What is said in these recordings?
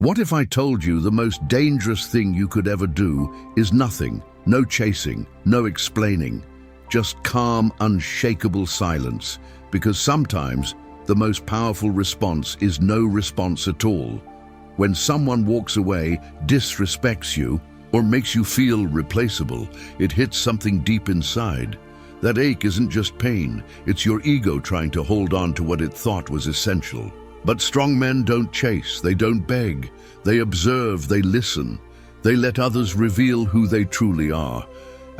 What if I told you the most dangerous thing you could ever do is nothing, no chasing, no explaining, just calm, unshakable silence? Because sometimes the most powerful response is no response at all. When someone walks away, disrespects you, or makes you feel replaceable, it hits something deep inside. That ache isn't just pain, it's your ego trying to hold on to what it thought was essential. But strong men don't chase, they don't beg, they observe, they listen. They let others reveal who they truly are.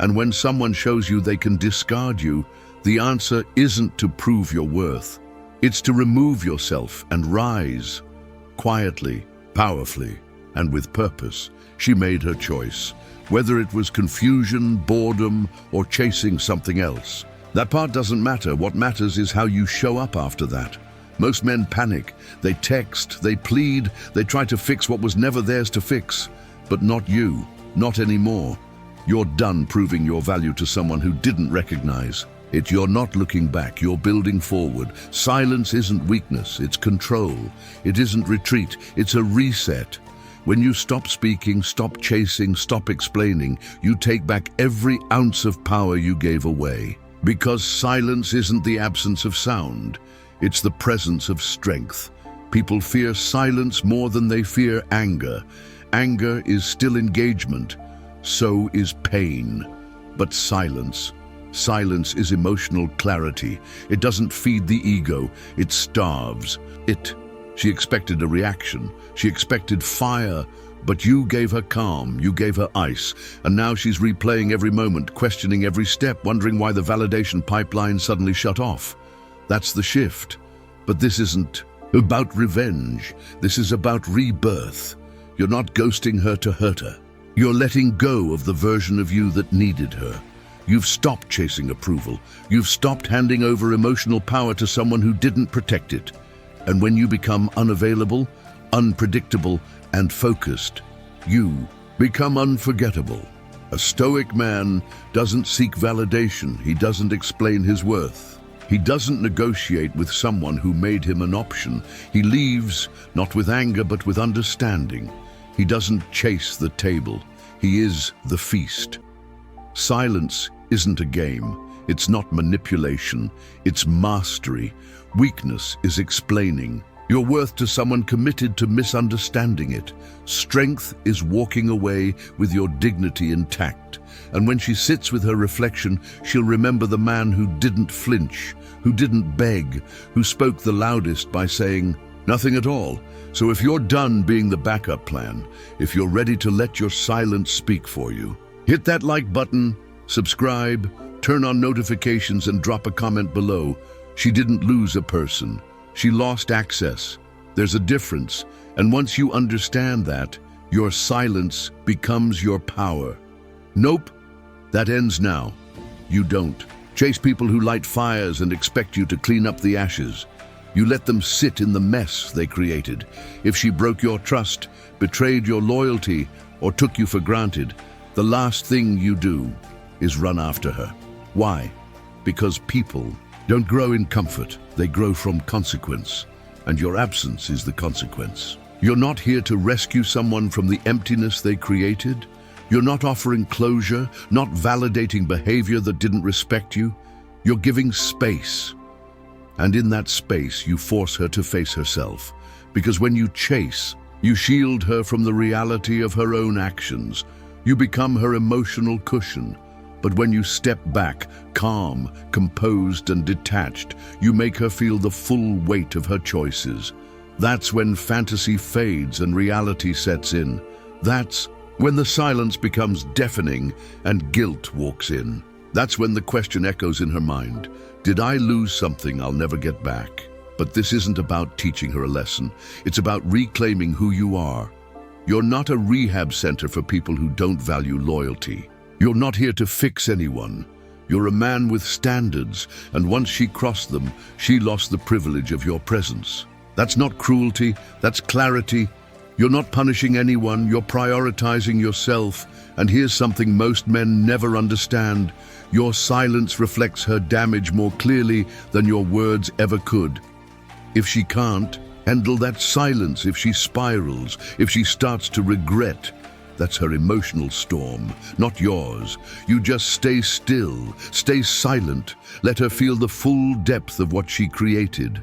And when someone shows you they can discard you, the answer isn't to prove your worth. It's to remove yourself and rise. Quietly, powerfully, and with purpose. She made her choice, whether it was confusion, boredom, or chasing something else. That part doesn't matter. What matters is how you show up after that. Most men panic. They text, they plead, they try to fix what was never theirs to fix. But not you, not anymore. You're done proving your value to someone who didn't recognize it. You're not looking back, you're building forward. Silence isn't weakness, it's control. It isn't retreat, it's a reset. When you stop speaking, stop chasing, stop explaining, you take back every ounce of power you gave away. Because silence isn't the absence of sound, it's the presence of strength. People fear silence more than they fear anger. Anger is still engagement, so is pain. But silence is emotional clarity. It doesn't feed the ego, it starves it. She expected a reaction, she expected fire, but you gave her calm, you gave her ice, and now she's replaying every moment, questioning every step, wondering why the validation pipeline suddenly shut off. That's the shift. But this isn't about revenge, this is about rebirth. You're not ghosting her to hurt her. You're letting go of the version of you that needed her. You've stopped chasing approval. You've stopped handing over emotional power to someone who didn't protect it. And when you become unavailable, unpredictable, and focused, you become unforgettable. A stoic man doesn't seek validation. He doesn't explain his worth. He doesn't negotiate with someone who made him an option. He leaves, not with anger, but with understanding. He doesn't chase the table. He is the feast. Silence isn't a game. It's not manipulation. It's mastery. Weakness is explaining your worth to someone committed to misunderstanding it. Strength is walking away with your dignity intact. And when she sits with her reflection, she'll remember the man who didn't flinch, who didn't beg, who spoke the loudest by saying nothing at all. So if you're done being the backup plan, if you're ready to let your silence speak for you, hit that like button, subscribe, turn on notifications, and drop a comment below. She didn't lose a person. She lost access. There's a difference. And once you understand that, your silence becomes your power. Nope, that ends now. You don't chase people who light fires and expect you to clean up the ashes. You let them sit in the mess they created. If she broke your trust, betrayed your loyalty, or took you for granted, the last thing you do is run after her. Why? Because people don't grow in comfort, they grow from consequence, and your absence is the consequence. You're not here to rescue someone from the emptiness they created. You're not offering closure, not validating behavior that didn't respect you. You're giving space. And in that space, you force her to face herself. Because when you chase, you shield her from the reality of her own actions. You become her emotional cushion. But when you step back, calm, composed, and detached, you make her feel the full weight of her choices. That's when fantasy fades and reality sets in. That's when the silence becomes deafening and guilt walks in. That's when the question echoes in her mind. Did I lose something I'll never get back? But this isn't about teaching her a lesson. It's about reclaiming who you are. You're not a rehab center for people who don't value loyalty. You're not here to fix anyone. You're a man with standards, and once she crossed them, she lost the privilege of your presence. That's not cruelty, that's clarity. You're not punishing anyone, you're prioritizing yourself. And here's something most men never understand. Your silence reflects her damage more clearly than your words ever could. If she can't, Handle that silence if she spirals, if she starts to regret. That's her emotional storm, not yours. You just stay still, stay silent. Let her feel the full depth of what she created.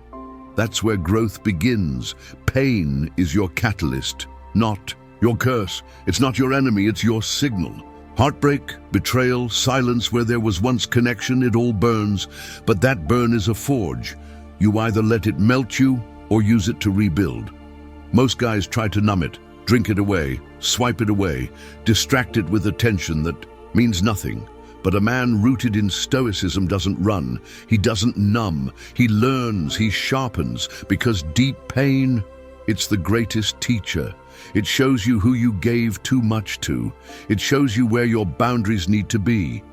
That's where growth begins. Pain is your catalyst, not your curse. It's not your enemy, it's your signal. Heartbreak, betrayal, silence where there was once connection, it all burns. But that burn is a forge. You either let it melt you or use it to rebuild. Most guys try to numb it, drink it away, swipe it away, distract it with attention that means nothing. But a man rooted in stoicism doesn't run, he doesn't numb, he learns, he sharpens, because deep pain, it's the greatest teacher. It shows you who you gave too much to. It shows you where your boundaries need to be.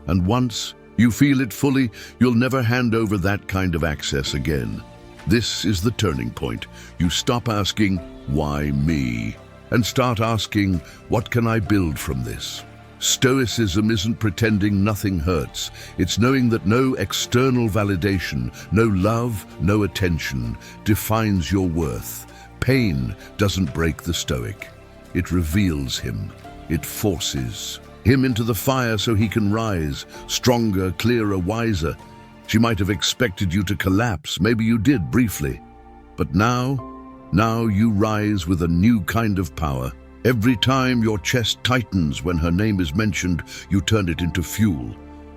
And once you feel it fully, you'll never hand over that kind of access again. This is the turning point. You stop asking, why me? And start asking, what can I build from this? Stoicism isn't pretending nothing hurts. It's knowing that no external validation, no love, no attention defines your worth. Pain doesn't break the stoic. It reveals him. It forces him into the fire so he can rise, stronger, clearer, wiser. She might have expected you to collapse. Maybe you did briefly. But now you rise with a new kind of power. Every time your chest tightens when her name is mentioned, you turn it into fuel.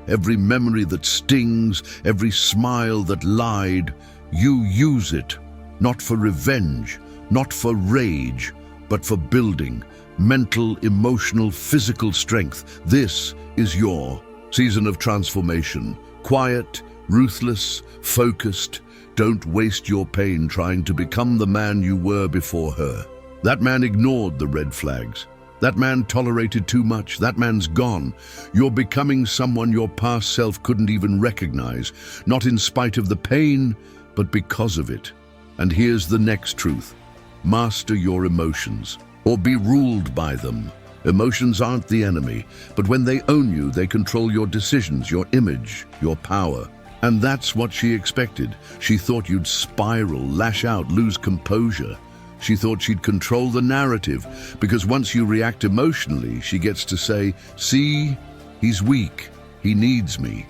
Every memory that stings, every smile that lied, you use it, not for revenge, not for rage, but for building mental, emotional, physical strength. This is your season of transformation. Quiet, ruthless, focused. Don't waste your pain trying to become the man you were before her. That man ignored the red flags. That man tolerated too much. That man's gone. You're becoming someone your past self couldn't even recognize, not in spite of the pain, but because of it. And here's the next truth. Master your emotions, or be ruled by them. Emotions aren't the enemy, but when they own you, they control your decisions, your image, your power. And that's what she expected. She thought you'd spiral, lash out, lose composure. She thought she'd control the narrative, because once you react emotionally, she gets to say, see, he's weak, he needs me.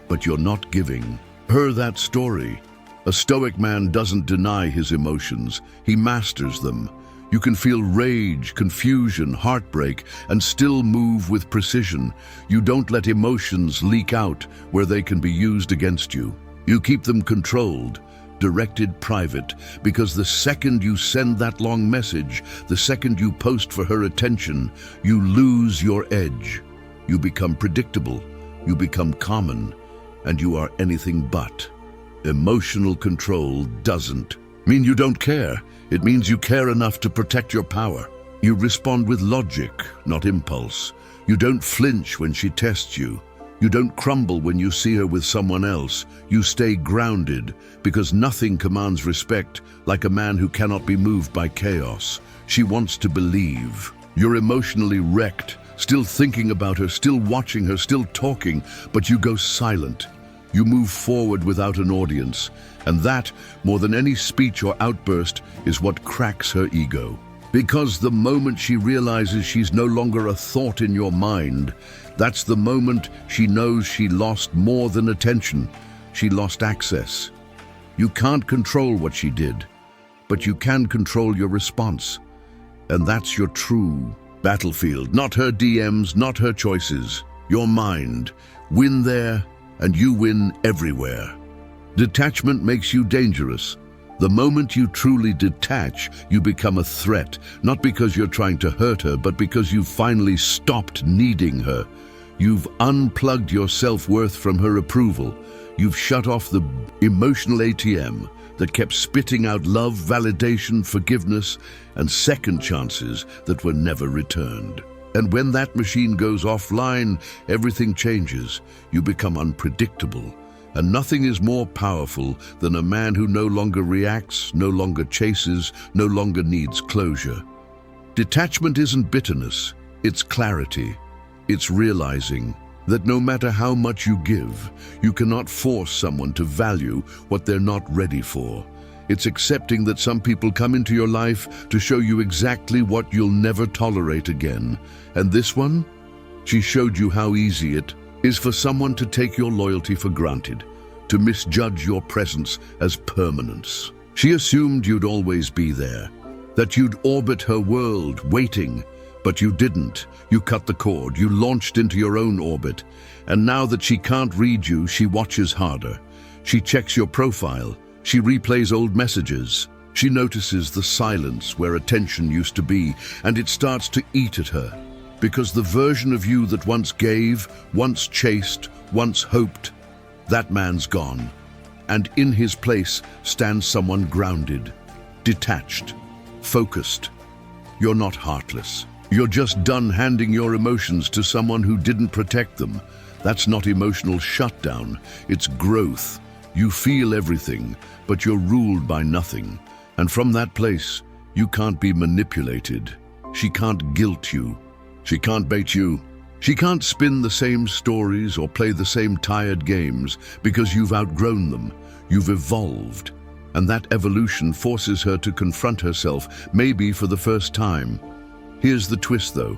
But you're not giving her that story. A stoic man doesn't deny his emotions, he masters them. You can feel rage, confusion, heartbreak, and still move with precision. You don't let emotions leak out where they can be used against you. You keep them controlled, directed, private, because the second you send that long message, the second you post for her attention, you lose your edge. You become predictable, you become common, and you are anything but. Emotional control doesn't mean you don't care. It means you care enough to protect your power. You respond with logic, not impulse. You don't flinch when she tests you. You don't crumble when you see her with someone else. You stay grounded, because nothing commands respect like a man who cannot be moved by chaos. She wants to believe. You're emotionally wrecked, still thinking about her, still watching her, still talking, but you go silent. You move forward without an audience, and that, more than any speech or outburst, is what cracks her ego. Because the moment she realizes she's no longer a thought in your mind, that's the moment she knows she lost more than attention. She lost access. You can't control what she did, but you can control your response. And that's your true battlefield. Not her DMs, not her choices. Your mind. Win there, and you win everywhere. Detachment makes you dangerous. The moment you truly detach, you become a threat, not because you're trying to hurt her, but because you've finally stopped needing her. You've unplugged your self-worth from her approval. You've shut off the emotional ATM that kept spitting out love, validation, forgiveness, and second chances that were never returned. And when that machine goes offline, everything changes. You become unpredictable. And nothing is more powerful than a man who no longer reacts, no longer chases, no longer needs closure. Detachment isn't bitterness, it's clarity. It's realizing that no matter how much you give, you cannot force someone to value what they're not ready for. It's accepting that some people come into your life to show you exactly what you'll never tolerate again. And this one? She showed you how easy it is for someone to take your loyalty for granted, to misjudge your presence as permanence. She assumed you'd always be there, that you'd orbit her world, waiting, but you didn't. You cut the cord, you launched into your own orbit, and now that she can't read you, she watches harder. She checks your profile, she replays old messages. She notices the silence where attention used to be, and it starts to eat at her. Because the version of you that once gave, once chased, once hoped, that man's gone. And in his place stands someone grounded, detached, focused. You're not heartless. You're just done handing your emotions to someone who didn't protect them. That's not emotional shutdown, it's growth. You feel everything, but you're ruled by nothing. And from that place, you can't be manipulated. She can't guilt you. She can't bait you. She can't spin the same stories or play the same tired games because you've outgrown them. You've evolved. And that evolution forces her to confront herself, maybe for the first time. Here's the twist, though.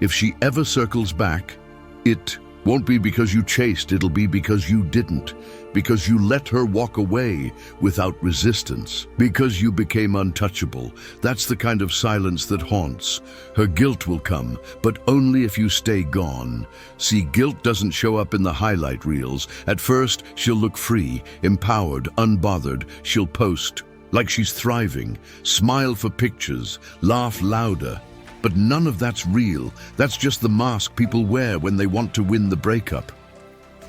If she ever circles back, it won't be because you chased, it'll be because you didn't. Because you let her walk away without resistance. Because you became untouchable. That's the kind of silence that haunts. Her guilt will come, but only if you stay gone. See, guilt doesn't show up in the highlight reels. At first, she'll look free, empowered, unbothered. She'll post like she's thriving, smile for pictures, laugh louder. But none of that's real. That's just the mask people wear when they want to win the breakup.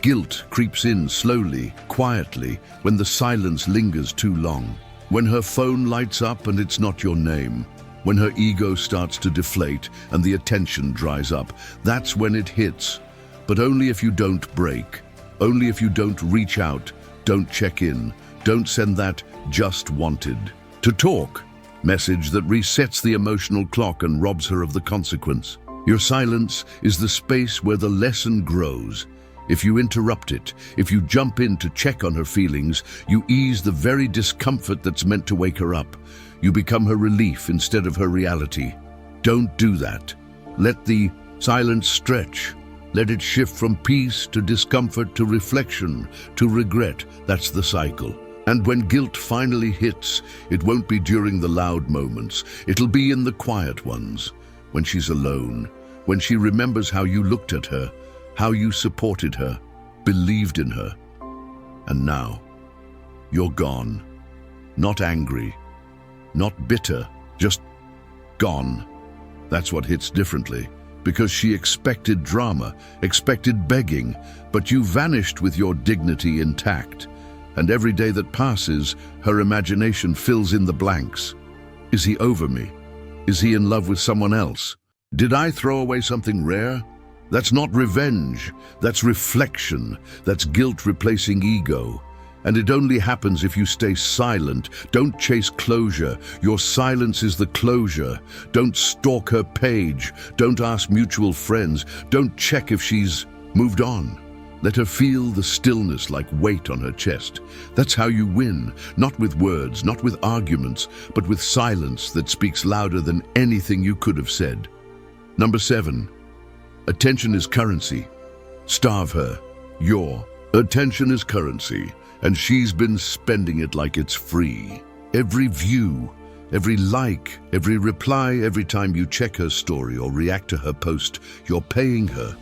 Guilt creeps in slowly, quietly, when the silence lingers too long. When her phone lights up and it's not your name. When her ego starts to deflate and the attention dries up. That's when it hits. But only if you don't break. Only if you don't reach out, don't check in, don't send that "just wanted" to talk message that resets the emotional clock and robs her of the consequence. Your silence is the space where the lesson grows. If you interrupt it, if you jump in to check on her feelings, you ease the very discomfort that's meant to wake her up. You become her relief instead of her reality. Don't do that. Let the silence stretch. Let it shift from peace to discomfort to reflection to regret. That's the cycle. And when guilt finally hits, it won't be during the loud moments. It'll be in the quiet ones. When she's alone, when she remembers how you looked at her, how you supported her, believed in her. And now, you're gone. Not angry, not bitter, just gone. That's what hits differently, because she expected drama, expected begging, but you vanished with your dignity intact. And every day that passes, her imagination fills in the blanks. Is he over me? Is he in love with someone else? Did I throw away something rare? That's not revenge, that's reflection, that's guilt replacing ego. And it only happens if you stay silent. Don't chase closure. Your silence is the closure. Don't stalk her page. Don't ask mutual friends. Don't check if she's moved on. Let her feel the stillness like weight on her chest. That's how you win, not with words, not with arguments, but with silence that speaks louder than anything you could have said. Number 7. Attention is currency. Starve her. Your attention is currency, and she's been spending it like it's free. Every view, every like, every reply, every time you check her story or react to her post, you're paying her.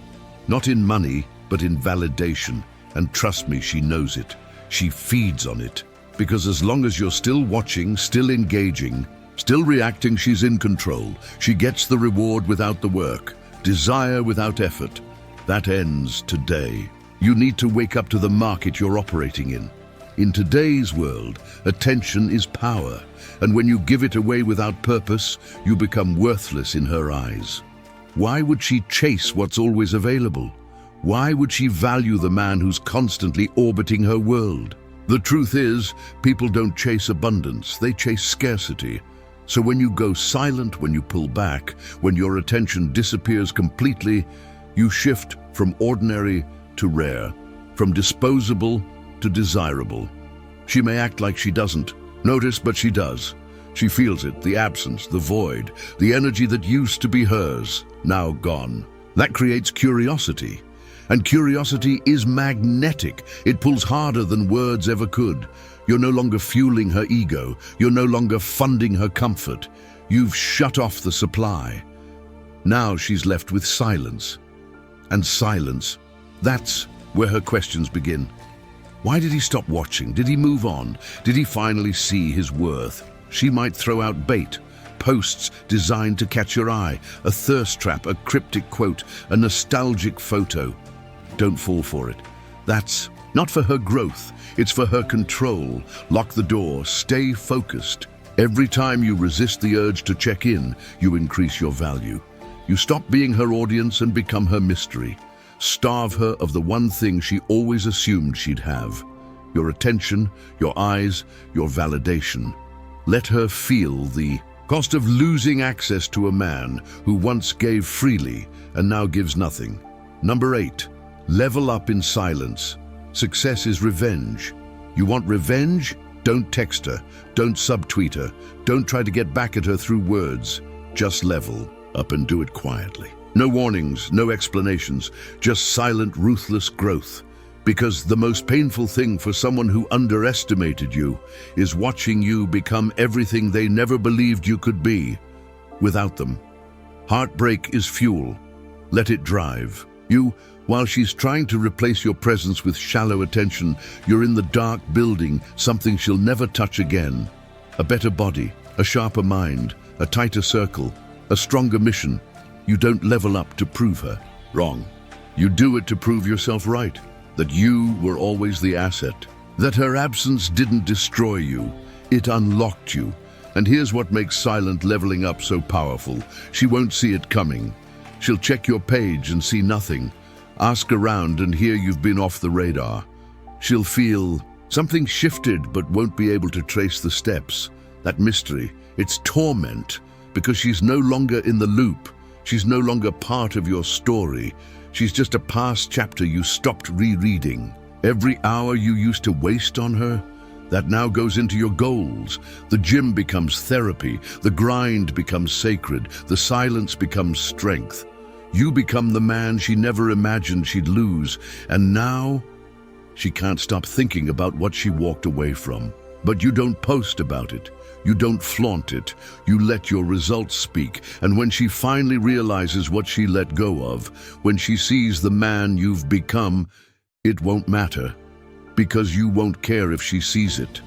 Not in money, but in validation. And trust me, she knows it. She feeds on it. Because as long as you're still watching, still engaging, still reacting, she's in control. She gets the reward without the work. Desire without effort. That ends today. You need to wake up to the market you're operating in. In today's world, attention is power, and when you give it away without purpose, you become worthless in her eyes. Why would she chase what's always available? Why would she value the man who's constantly orbiting her world? The truth is, people don't chase abundance, they chase scarcity. So when you go silent, when you pull back, when your attention disappears completely, you shift from ordinary to rare, from disposable to desirable. She may act like she doesn't Notice, but she does. She feels it, the absence, the void, the energy that used to be hers, now gone. That creates curiosity. And curiosity is magnetic. It pulls harder than words ever could. You're no longer fueling her ego. You're no longer funding her comfort. You've shut off the supply. Now she's left with silence. And silence, that's where her questions begin. Why did he stop watching? Did he move on? Did he finally see his worth? She might throw out bait, posts designed to catch your eye, a thirst trap, a cryptic quote, a nostalgic photo. Don't fall for it. That's not for her growth, it's for her control. Lock the door, stay focused. Every time you resist the urge to check in, you increase your value. You stop being her audience and become her mystery. Starve her of the one thing she always assumed she'd have: your attention, your eyes, your validation. Let her feel the cost of losing access to a man who once gave freely and now gives nothing. Number 8, level up in silence. Success is revenge. You want revenge? Don't text her, don't subtweet her, don't try to get back at her through words. Just level up and do it quietly. No warnings, no explanations, just silent, ruthless growth. Because the most painful thing for someone who underestimated you is watching you become everything they never believed you could be without them. Heartbreak is fuel. Let it drive. While she's trying to replace your presence with shallow attention, you're in the dark building something she'll never touch again. A better body, a sharper mind, a tighter circle, a stronger mission. You don't level up to prove her wrong. You do it to prove yourself right, that you were always the asset, that her absence didn't destroy you, it unlocked you. And here's what makes silent leveling up so powerful. She won't see it coming. She'll check your page and see nothing. Ask around and hear you've been off the radar. She'll feel something shifted but won't be able to trace the steps. That mystery, it's torment, because she's no longer in the loop. She's no longer part of your story. She's just a past chapter you stopped rereading. Every hour you used to waste on her, that now goes into your goals. The gym becomes therapy, the grind becomes sacred, the silence becomes strength. You become the man she never imagined she'd lose, and now she can't stop thinking about what she walked away from. But you don't post about it. You don't flaunt it. You let your results speak. And when she finally realizes what she let go of, when she sees the man you've become, it won't matter, because you won't care if she sees it.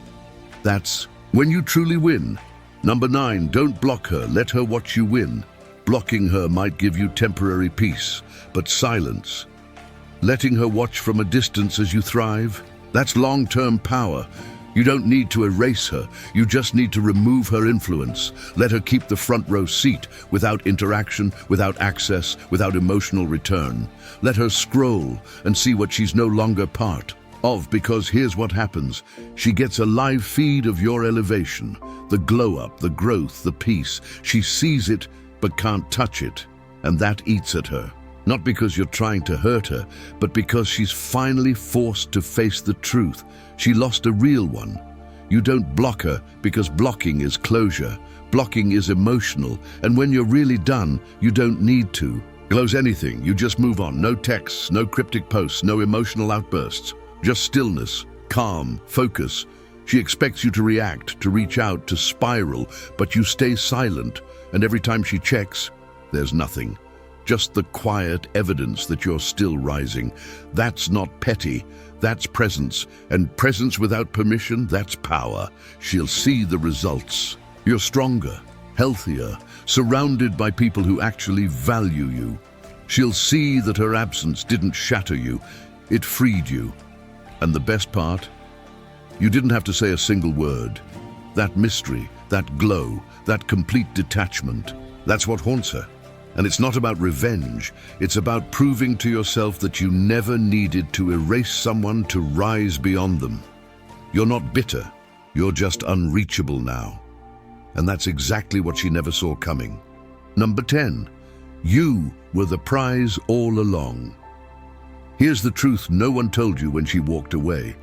That's when you truly win. Number 9, don't block her. Let her watch you win. Blocking her might give you temporary peace, but silence, letting her watch from a distance as you thrive, that's long-term power. You don't need to erase her, you just need to remove her influence. Let her keep the front row seat, without interaction, without access, without emotional return. Let her scroll and see what she's no longer part of, because here's what happens. She gets a live feed of your elevation, the glow-up, the growth, the peace. She sees it, but can't touch it, and that eats at her. Not because you're trying to hurt her, but because she's finally forced to face the truth. She lost a real one. You don't block her because blocking is closure. Blocking is emotional, and when you're really done, you don't need to close anything. You just move on. No texts, no cryptic posts, no emotional outbursts. Just stillness, calm, focus. She expects you to react, to reach out, to spiral, but you stay silent. And every time she checks, there's nothing. Just the quiet evidence that you're still rising. That's not petty, that's presence. And presence without permission, that's power. She'll see the results. You're stronger, healthier, surrounded by people who actually value you. She'll see that her absence didn't shatter you, it freed you. And the best part? You didn't have to say a single word. That mystery, that glow, that complete detachment, that's what haunts her. And it's not about revenge, it's about proving to yourself that you never needed to erase someone to rise beyond them. You're not bitter, you're just unreachable now. And that's exactly what she never saw coming. Number 10, you were the prize all along. Here's the truth no one told you when she walked away.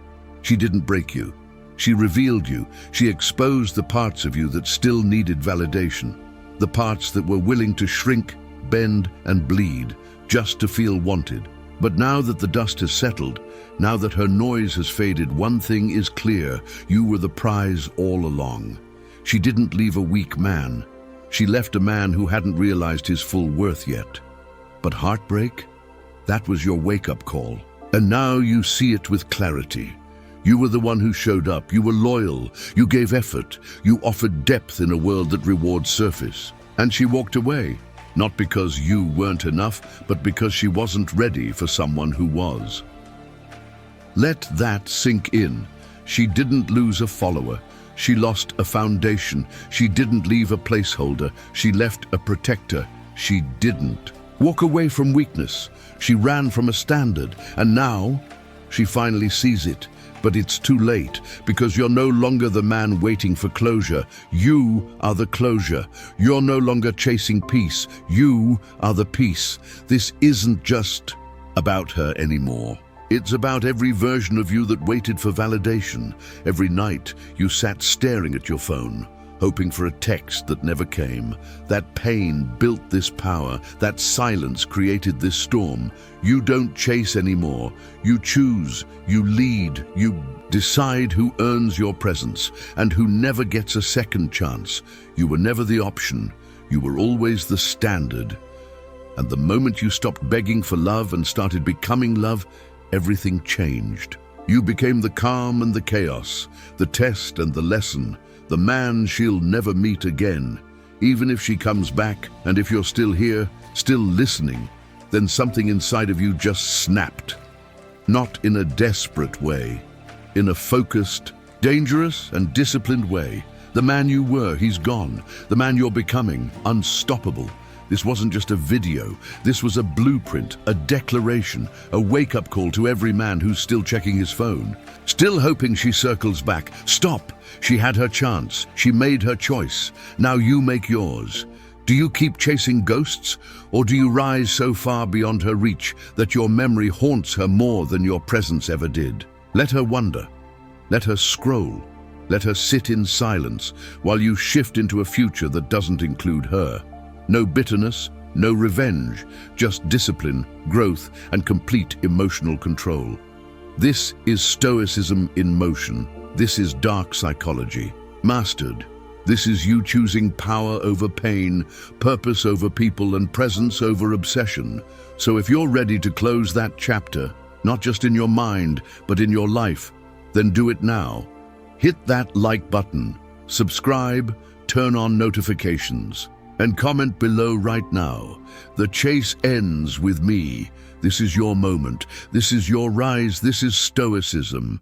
She didn't break you. She revealed you. She exposed the parts of you that still needed validation. The parts that were willing to shrink, bend, and bleed just to feel wanted. But now that the dust has settled, now that her noise has faded, one thing is clear: you were the prize all along. She didn't leave a weak man. She left a man who hadn't realized his full worth yet. But heartbreak? That was your wake-up call. And now you see it with clarity. You were the one who showed up. You were loyal. You gave effort. You offered depth in a world that rewards surface. And she walked away, not because you weren't enough, but because she wasn't ready for someone who was. Let that sink in. She didn't lose a follower. She lost a foundation. She didn't leave a placeholder. She left a protector. She didn't walk away from weakness. She ran from a standard, and now she finally sees it. But it's too late, because you're no longer the man waiting for closure. You are the closure. You're no longer chasing peace. You are the peace. This isn't just about her anymore. It's about every version of you that waited for validation. Every night you sat staring at your phone, hoping for a text that never came. That pain built this power. That silence created this storm. You don't chase anymore. You choose. You lead. You decide who earns your presence and who never gets a second chance. You were never the option. You were always the standard. And the moment you stopped begging for love and started becoming love, everything changed. You became the calm and the chaos, the test and the lesson, the man she'll never meet again. Even if she comes back, and if you're still here, still listening, then something inside of you just snapped. Not in a desperate way, in a focused, dangerous, and disciplined way. The man you were, he's gone. The man you're becoming, unstoppable. This wasn't just a video. This was a blueprint, a declaration, a wake-up call to every man who's still checking his phone, still hoping she circles back. Stop! She had her chance. She made her choice. Now you make yours. Do you keep chasing ghosts, or do you rise so far beyond her reach that your memory haunts her more than your presence ever did? Let her wonder. Let her scroll. Let her sit in silence while you shift into a future that doesn't include her. No bitterness, no revenge, just discipline, growth, and complete emotional control. This is stoicism in motion. This is dark psychology, mastered. This is you choosing power over pain, purpose over people, and presence over obsession. So if you're ready to close that chapter, not just in your mind, but in your life, then do it now. Hit that like button, subscribe, turn on notifications, and comment below right now. The chase ends with me. This is your moment. This is your rise. This is stoicism.